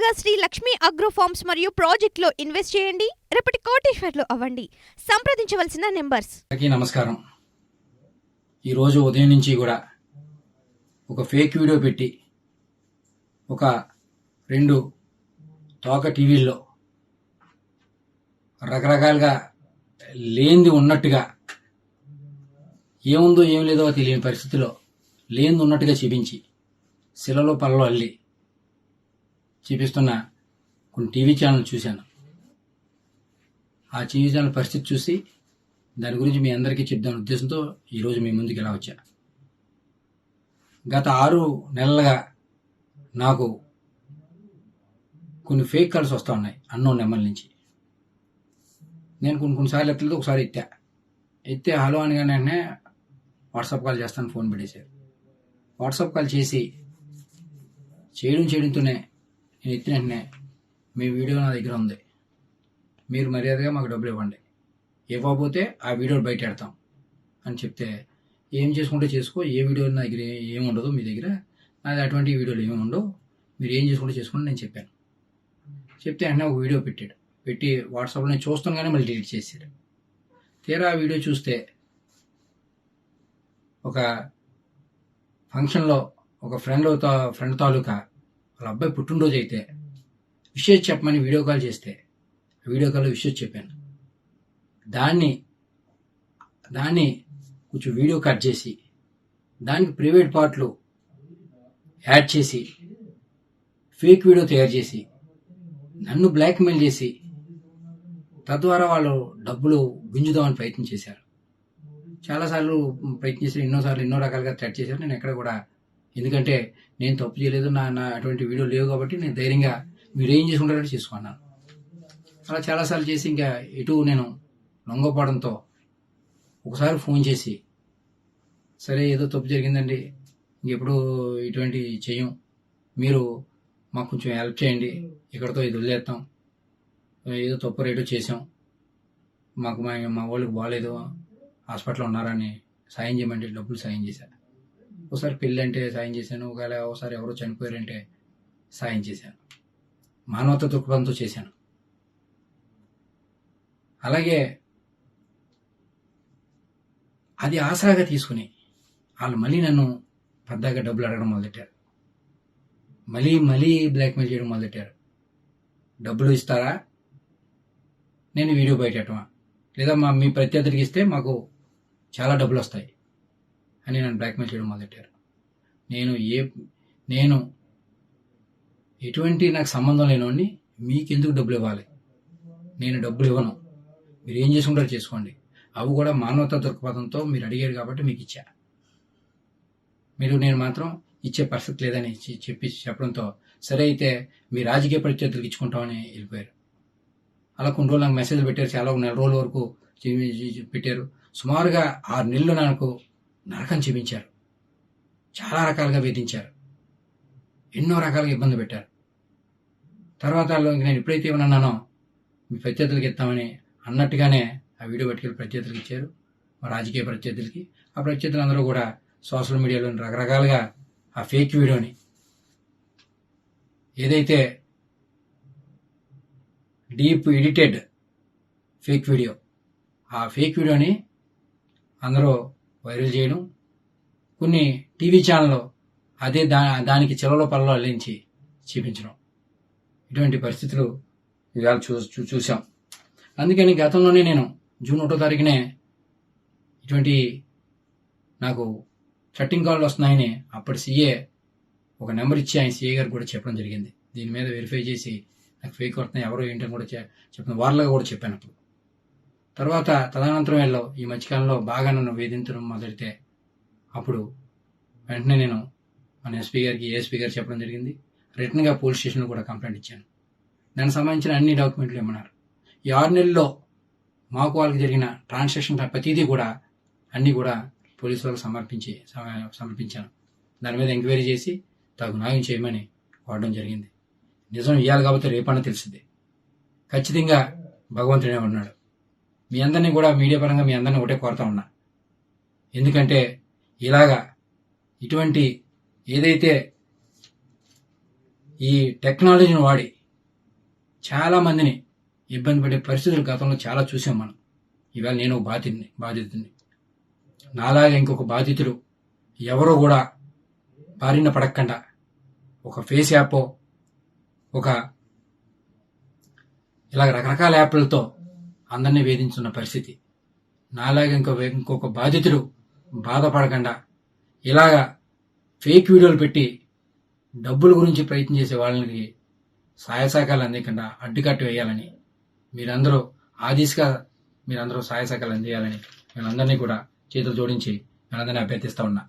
త్వరగా Shri Lakshmi agro forms మరియు ప్రాజెక్టులో ఇన్వెస్ట్ చేయండి. రేపటి కోటీశ్వర్లు అవ్వండి. సంప్రదించవలసిన నెంబర్స్. నమస్కారం. ఈరోజు ఉదయం నుంచి కూడా ఒక ఫేక్ వీడియో పెట్టి ఒక 2 తోక టీవీల్లో రకరకాలుగా లేనిది ఉన్నట్టుగా, ఏముందో ఏం లేదో తెలియని పరిస్థితిలో లేనిది ఉన్నట్టుగా చూపించి శిలలో పల్లలో అల్లి చూపిస్తున్న కొన్ని టీవీ ఛానల్ చూశాను. ఆ టీవీ ఛానల్ పరిస్థితి చూసి దాని గురించి మీ అందరికీ చెప్దాం ఉద్దేశంతో ఈరోజు మీ ముందుకు ఇలా వచ్చా. గత 6 నెలలుగా నాకు కొన్ని ఫేక్ కాల్స్ వస్తూ ఉన్నాయి అన్నోన్ నెంబర్ నుంచి. నేను కొన్నిసార్లు ఎత్తలేదు, ఒకసారి ఎత్తే హలో అనగానే వెంటనే వాట్సాప్ కాల్ చేస్తాను ఫోన్ పెట్టేశారు. వాట్సాప్ కాల్ చేయడంతోనే నేను ఎత్తిన వెంటనే మీ వీడియో నా దగ్గర ఉంది, మీరు మర్యాదగా మాకు డబ్బులు ఇవ్వండి, ఇవ్వకపోతే ఆ వీడియో బయట పెడతాం అని చెప్తే, ఏం చేసుకుంటే చేసుకో, ఏ వీడియో నా దగ్గర ఏముండదు, మీ దగ్గర నాది అటువంటి వీడియోలు ఏమి ఉండవు, మీరు ఏం చేసుకుంటే చేసుకోండి నేను చెప్పాను. చెప్తే వెంటనే ఒక వీడియో పెట్టి వాట్సాప్లో నేను చూస్తాను కానీ మళ్ళీ డిలీట్ చేశాడు. తీరా ఆ వీడియో చూస్తే ఒక ఫంక్షన్లో ఒక ఫ్రెండ్ తాలూకా వాళ్ళ అబ్బాయి పుట్టినరోజు అయితే విషయం చెప్పమని వీడియో కాల్ చేస్తే వీడియో కాల్లో విషయం చెప్పాను. దాన్ని కొంచెం వీడియో కట్ చేసి దానికి ప్రైవేట్ పార్ట్లు యాడ్ చేసి ఫేక్ వీడియో తయారు చేసి నన్ను బ్లాక్మెయిల్ చేసి తద్వారా వాళ్ళు డబ్బులు గుంజుదామని ప్రయత్నం చేశారు. చాలాసార్లు ప్రయత్నం చేశారు, ఎన్నో రకాలుగా థ్రెట్ చేశారు. నేను ఎక్కడ కూడా, ఎందుకంటే నేను తప్పు చేయలేదు, నా అటువంటి వీడియో లేవు కాబట్టి నేను ధైర్యంగా మీరు ఏం చేసుకుంటారంటే చేసుకున్నాను. అలా చాలాసార్లు చేసి ఇంకా ఎటు నేను లొంగపోవడంతో ఒకసారి ఫోన్ చేసి, సరే ఏదో తప్పు జరిగిందండి, ఇంకెప్పుడు ఇటువంటి చెయ్యం, మీరు మాకు కొంచెం హెల్ప్ చేయండి, ఇక్కడతో ఇది వదిలేస్తాం, ఏదో తప్పు రేటు చేసాం, మాకు మా వాళ్ళకి బాగాలేదు, హాస్పిటల్లో ఉన్నారని సాయం చేయమంటే డబ్బులు సాయం చేశాను. ఒకసారి పెళ్ళి అంటే సాయం చేశాను, ఒకసారి ఎవరో చనిపోయారంటే సాయం చేశాను, మానవత దృక్పథంతో చేశాను. అలాగే అది ఆసరాగా తీసుకుని వాళ్ళు మళ్ళీ నన్ను పెద్దగా డబ్బులు అడగడం మొదలెట్టారు, మళ్ళీ బ్లాక్మెయిల్ చేయడం మొదలెట్టారు. డబ్బులు ఇస్తారా, నేను వీడియో బయటమా, లేదా మీ ప్రత్యర్థులకి ఇస్తే మాకు చాలా డబ్బులు వస్తాయి అని నన్ను బ్లాక్మెయిల్ చేయడం మొదలెట్టారు. నేను ఎటువంటి నాకు సంబంధం లేనివాడిని, మీకెందుకు డబ్బులు ఇవ్వాలి, నేను డబ్బులు ఇవ్వను, మీరు ఏం చేసుకుంటారో చేసుకోండి, అవి కూడా మానవతా దృక్పథంతో మీరు అడిగారు కాబట్టి మీకు ఇచ్చా, నేను మాత్రం ఇచ్చే పరిస్థితి లేదని చెప్పడంతో సరే అయితే మీ రాజకీయ ప్రత్యర్థులకు ఇచ్చుకుంటామని వెళ్ళిపోయారు. అలా కొన్ని రోజులు నాకు మెసేజ్లు పెట్టారు, చాలా నెల రోజుల వరకు పెట్టారు. సుమారుగా 6 నెలలు నాకు నరకం చూపించారు, చాలా రకాలుగా వేధించారు, ఎన్నో రకాలుగా ఇబ్బంది పెట్టారు. తర్వాత నేను ఎప్పుడైతే ఏమన్నానో మీ ప్రత్యర్థులకి ఇస్తామని అన్నట్టుగానే ఆ వీడియో పట్టుకెళ్ళి ప్రత్యర్థులకి ఇచ్చారు, మా రాజకీయ ప్రత్యర్థులకి. ఆ ప్రత్యర్థులందరూ కూడా సోషల్ మీడియాలో రకరకాలుగా ఆ ఫేక్ వీడియోని, ఏదైతే డీప్ ఎడిటెడ్ ఫేక్ వీడియో, ఆ ఫేక్ వీడియోని అందరూ వైరల్ చేయడం, కొన్ని టీవీ ఛానల్లో అదే దానికి చెలలో పల్లలో అల్లించి చూపించడం, ఇటువంటి పరిస్థితులు ఇవాళ చూసాం. అందుకని గతంలోనే నేను జూన్ 1వ తారీఖునే ఇటువంటి నాకు థ్రెట్టింగ్ కాల్ వస్తున్నాయని అప్పటి సీఏ ఒక నెంబర్ ఇచ్చి ఆయన సీఏ గారికి కూడా చెప్పడం జరిగింది. దీని మీద వెరిఫై చేసి నాకు ఫేక్ వస్తున్నాయి, ఎవరో ఏంటని కూడా చెప్పిన వార్తలుగా కూడా చెప్పాను. అప్పుడు తర్వాత తదనంతరం ఈ మధ్యకాలంలో బాగా నన్ను వేధించడం మొదలెడితే అప్పుడు వెంటనే నేను మన ఎస్పీ గారికి, ఏఎస్పీ గారికి చెప్పడం జరిగింది. రిటర్న్గా పోలీస్ స్టేషన్లో కూడా కంప్లైంట్ ఇచ్చాను. దానికి సంబంధించిన అన్ని డాక్యుమెంట్లు ఇమ్మన్నారు. ఈ 6 నెలల్లో మాకు వాళ్ళకి జరిగిన ట్రాన్సాక్షన్ ప్రతిదీ కూడా అన్నీ కూడా పోలీసు వాళ్ళకి సమర్పించాను. దాని మీద ఎంక్వైరీ చేసి తగు న్యాయం చేయమని కోరడం జరిగింది. నిజం ఇవ్వాలి కాబట్టి రేపన్నా తెలిసింది. ఖచ్చితంగా భగవంతుడే ఉన్నాడు. మీ అందరినీ కూడా మీడియా పరంగా మీ అందరినీ ఒకటే కోరుతా ఉన్నా, ఎందుకంటే ఇలాగా ఇటువంటి ఏదైతే ఈ టెక్నాలజీని వాడి చాలా మందిని ఇబ్బంది పడే పరిస్థితులు గతంలో చాలా చూసాం మనం. ఇవాళ నేను ఒక బాధితుడిని. నాలాగా ఇంకొక బాధితుడు ఎవరో కూడా బారిన పడకుండా ఒక ఫేస్ యాప్, ఒక ఇలా రకరకాల యాప్లతో అందరినీ వేధించున్న పరిస్థితి. నాలాగా ఇంకొక బాధితుడు బాధపడకుండా ఇలాగా ఫేక్ వీడియోలు పెట్టి డబ్బుల గురించి ప్రయత్నం చేసే వాళ్ళకి సహాయ సహకారాలు అందకుండా అడ్డుకట్ట వేయాలని మీరందరూ ఆ దిశగా మీరందరూ సహాయ సహకారాలు అందియాలని వీళ్ళందరినీ కూడా చేతులు జోడించి వీళ్ళందరినీ అభ్యర్థిస్తా ఉన్నా.